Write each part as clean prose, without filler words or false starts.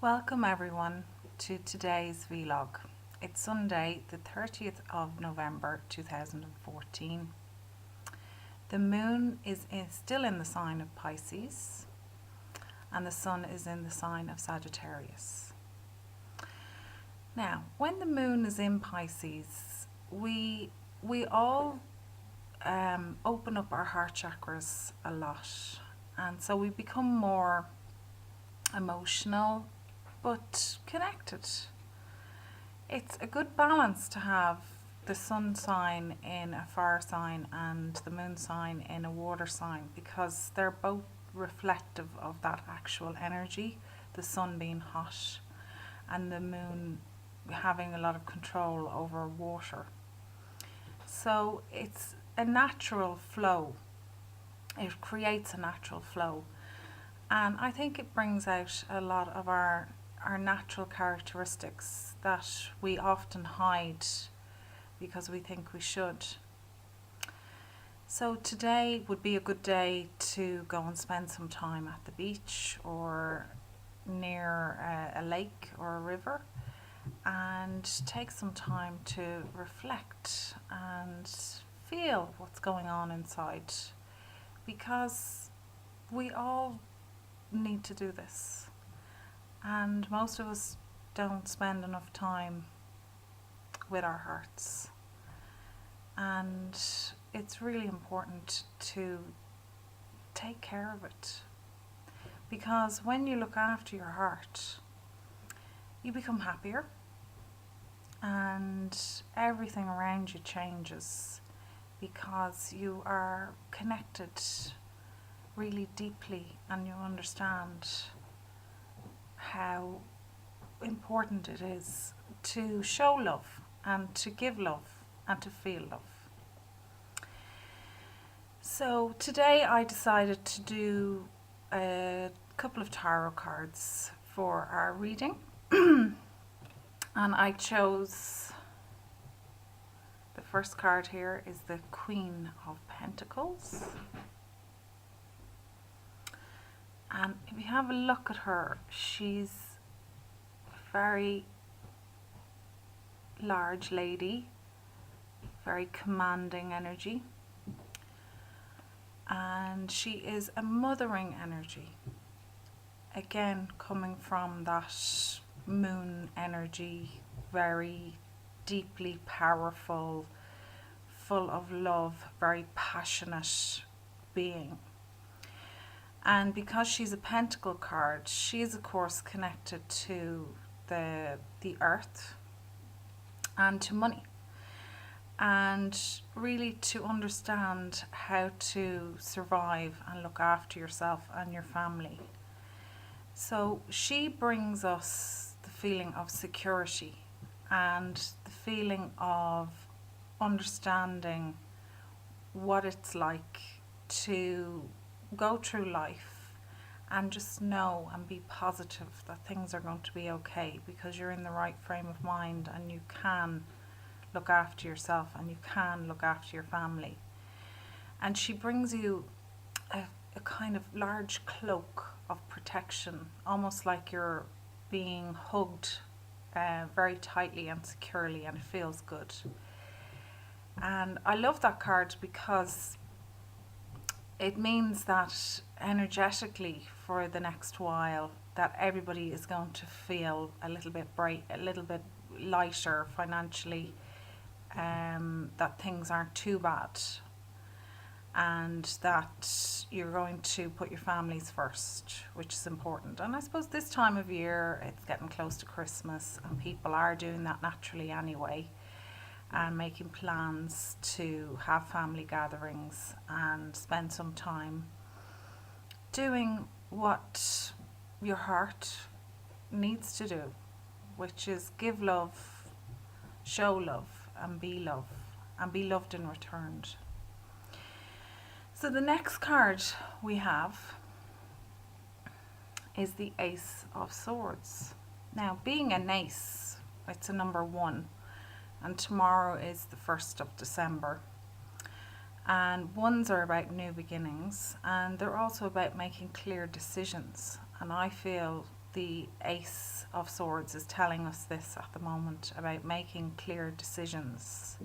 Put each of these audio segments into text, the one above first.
Welcome everyone to today's vlog. It's Sunday the 30th of November 2014. The moon is still in the sign of Pisces and the sun is in the sign of Sagittarius. Now, when the moon is in Pisces, we all open up our heart chakras a lot, and so we become more emotional but connected. It's a good balance to have the sun sign in a fire sign and the moon sign in a water sign, because they're both reflective of that actual energy, the sun being hot and the moon having a lot of control over water. So it's a natural flow. It creates a natural flow, and I think it brings out a lot of our natural characteristics that we often hide because we think we should. So today would be a good day to go and spend some time at the beach or near a lake or a river and take some time to reflect and feel what's going on inside, because we all need to do this. And most of us don't spend enough time with our hearts. And it's really important to take care of it. Because when you look after your heart, you become happier and everything around you changes, because you are connected really deeply and you understand how important it is to show love and to give love and to feel love. So today I decided to do a couple of tarot cards for our reading and I chose, the first card here is the Queen of Pentacles. And if you have a look at her, she's a very large lady, very commanding energy, and she is a mothering energy, again coming from that moon energy, very deeply powerful, full of love, very passionate being. And because she's a pentacle card, she is of course connected to the earth and to money, and really to understand how to survive and look after yourself and your family. So she brings us the feeling of security and the feeling of understanding what it's like to go through life and just know and be positive that things are going to be okay, because you're in the right frame of mind and you can look after yourself and you can look after your family. And she brings you a kind of large cloak of protection, almost like you're being hugged very tightly and securely, and it feels good. And I love that card because it means that energetically for the next while that everybody is going to feel a little bit bright, a little bit lighter financially, that things aren't too bad, and that you're going to put your families first, which is important. And I suppose this time of year, it's getting close to Christmas and people are doing that naturally anyway, and making plans to have family gatherings and spend some time doing what your heart needs to do, which is give love, show love, and be loved in return. So the next card we have is the Ace of Swords. Now, being an ace, it's a number 1. And tomorrow is the 1st of December. And ones are about new beginnings, and they're also about making clear decisions. And I feel the Ace of Swords is telling us this at the moment about making clear decisions.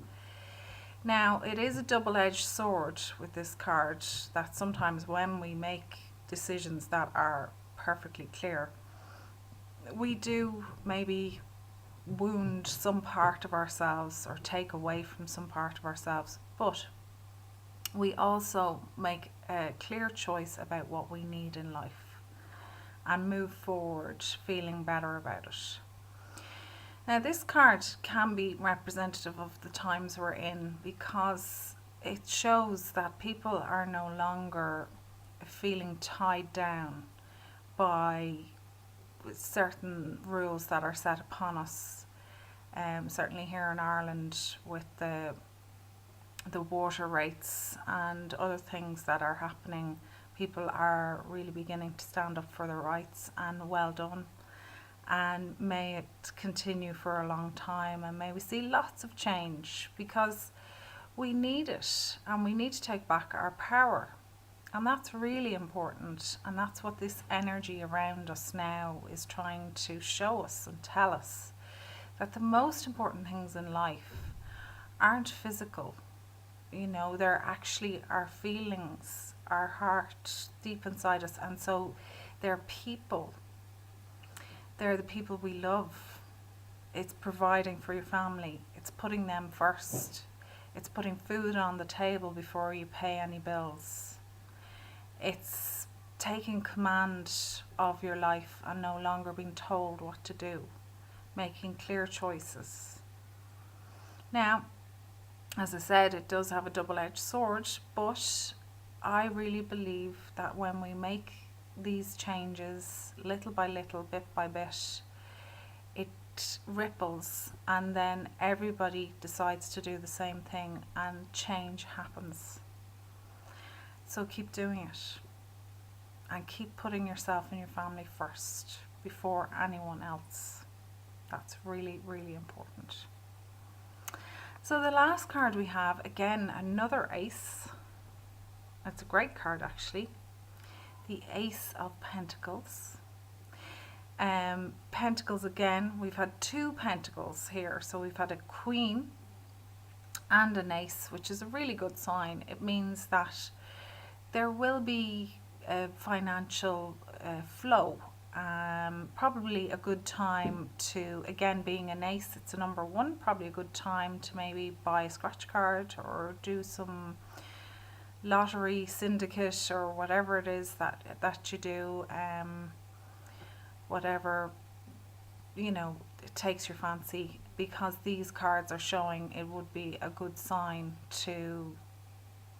Now, it is a double-edged sword with this card, that sometimes when we make decisions that are perfectly clear, we do maybe wound some part of ourselves or take away from some part of ourselves, but we also make a clear choice about what we need in life and move forward feeling better about it. Now, this card can be representative of the times we're in, because it shows that people are no longer feeling tied down by certain rules that are set upon us. Certainly here in Ireland, with the water rates and other things that are happening, people are really beginning to stand up for their rights, and well done. And may it continue for a long time, and may we see lots of change, because we need it, and we need to take back our power. And that's really important, and that's what this energy around us now is trying to show us and tell us, that the most important things in life aren't physical. You know, they're actually our feelings, our heart deep inside us. And so they're people. They're the people we love. It's providing for your family. It's putting them first. It's putting food on the table before you pay any bills. It's taking command of your life and no longer being told what to do. Making clear choices. Now, as I said, it does have a double-edged sword, but I really believe that when we make these changes little by little, bit by bit, it ripples, and then everybody decides to do the same thing and change happens. So keep doing it, and keep putting yourself and your family first before anyone else. That's really, really important. So the last card we have, again, another ace. It's a great card, actually. The Ace of Pentacles. Pentacles again, we've had two pentacles here. So we've had a queen and an ace, which is a really good sign. It means that there will be a financial flow. Probably a good time to, again, being an ace, it's a number one, probably a good time to maybe buy a scratch card or do some lottery syndicate or whatever it is that you do, whatever, you know, it takes your fancy, because these cards are showing it would be a good sign to,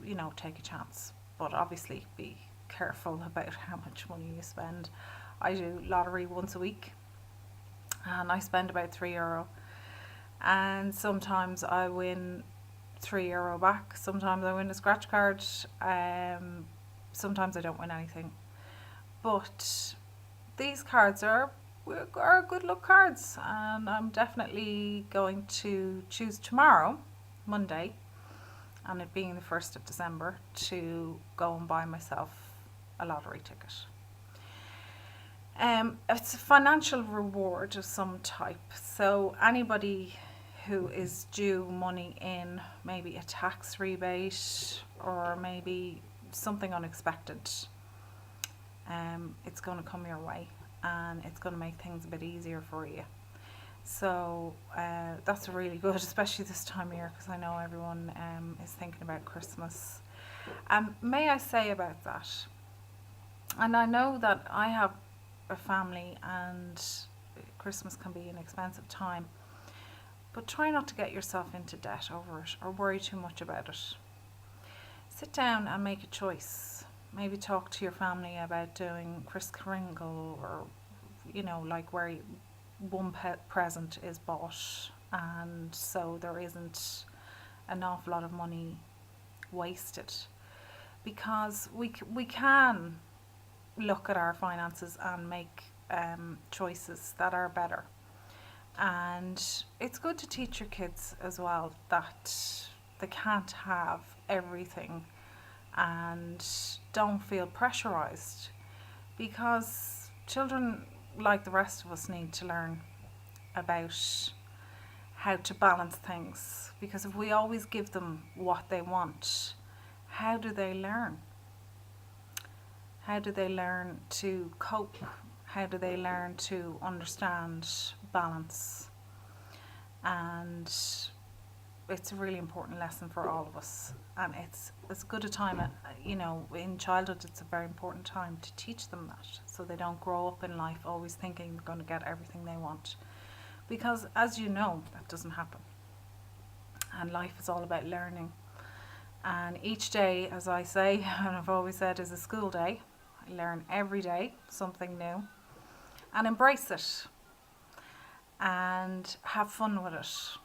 you know, take a chance, but obviously be careful about how much money you spend. I do lottery once a week and I spend about €3, and sometimes I win €3 back, sometimes I win a scratch card, sometimes I don't win anything. But these cards are good luck cards, and I'm definitely going to choose tomorrow, Monday, and it being the 1st of December, to go and buy myself a lottery ticket. It's a financial reward of some type. So anybody who is due money in, maybe a tax rebate or maybe something unexpected, it's going to come your way, and it's going to make things a bit easier for you. So that's really good, especially this time of year, because I know everyone is thinking about Christmas. May I say about that, and I know that I have a family and Christmas can be an expensive time, but try not to get yourself into debt over it or worry too much about it. Sit down and make a choice. Maybe talk to your family about doing Kris Kringle, or, you know, like where one present is bought, and so there isn't an awful lot of money wasted, because we can look at our finances and make choices that are better. And it's good to teach your kids as well that they can't have everything, and don't feel pressurized, because children like the rest of us, need to learn about how to balance things, because if we always give them what they want, how do they learn? How do they learn to cope? How do they learn to understand balance? And it's a really important lesson for all of us, and it's as good a time, in childhood it's a very important time to teach them that, so they don't grow up in life always thinking they're going to get everything they want, because as you know, that doesn't happen, and life is all about learning. And each day, as I say, and I've always said, is a school day. I learn every day something new, and embrace it and have fun with it.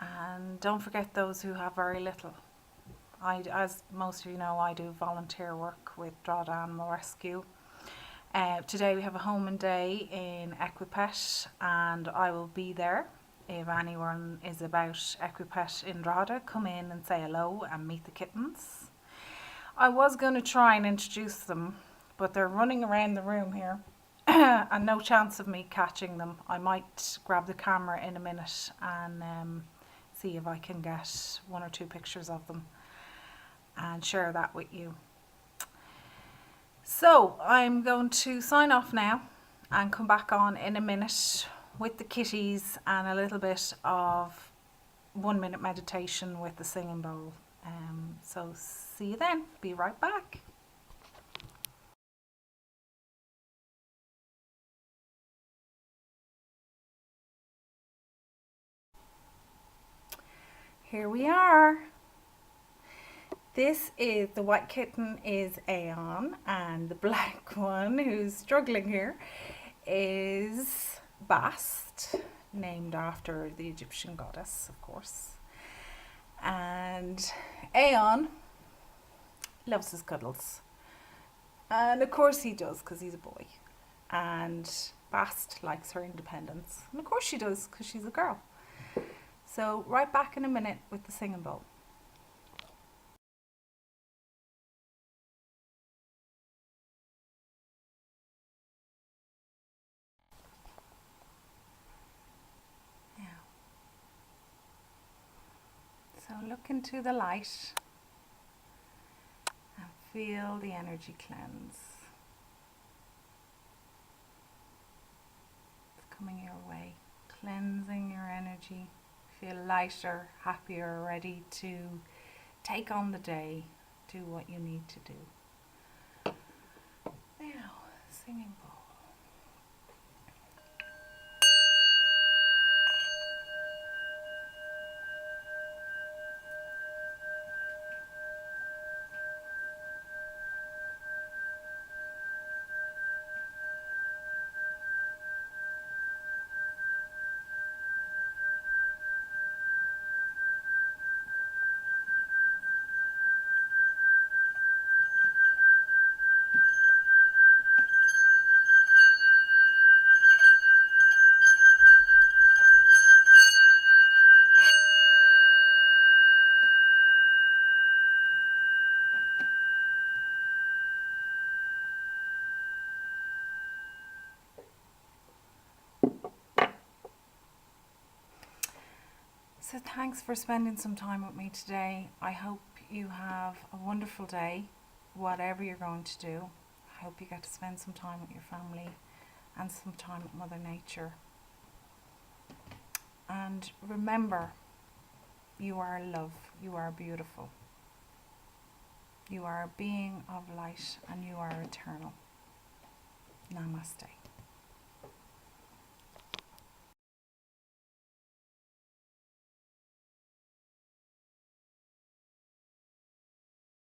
And don't forget those who have very little. As most of you know, I do volunteer work with Drogheda Animal Rescue. Today we have a home and day in Equipet, and I will be there. If anyone is about Equipet in Drogheda, come in and say hello and meet the kittens. I was going to try and introduce them, but they're running around the room here and no chance of me catching them. I might grab the camera in a minute and see if I can get 1 or 2 pictures of them and share that with you. So I'm going to sign off now and come back on in a minute with the kitties and a little bit of 1-minute meditation with the singing bowl. So see you then. Be right back. Here we are. This is the white kitten is Aeon, and the black one who's struggling here is Bast, named after the Egyptian goddess, of course. And Aeon loves his cuddles, and of course he does, because he's a boy. And Bast likes her independence, and of course she does, because she's a girl. So right back in a minute with the singing bowl. So look into the light and feel the energy cleanse. It's coming your way, cleansing your energy. Feel lighter, happier, ready to take on the day, do what you need to do. Now, singing bowl. So thanks for spending some time with me today. I hope you have a wonderful day, whatever you're going to do. I hope you get to spend some time with your family and some time with Mother Nature. And remember, you are love, you are beautiful. You are a being of light and you are eternal. Namaste.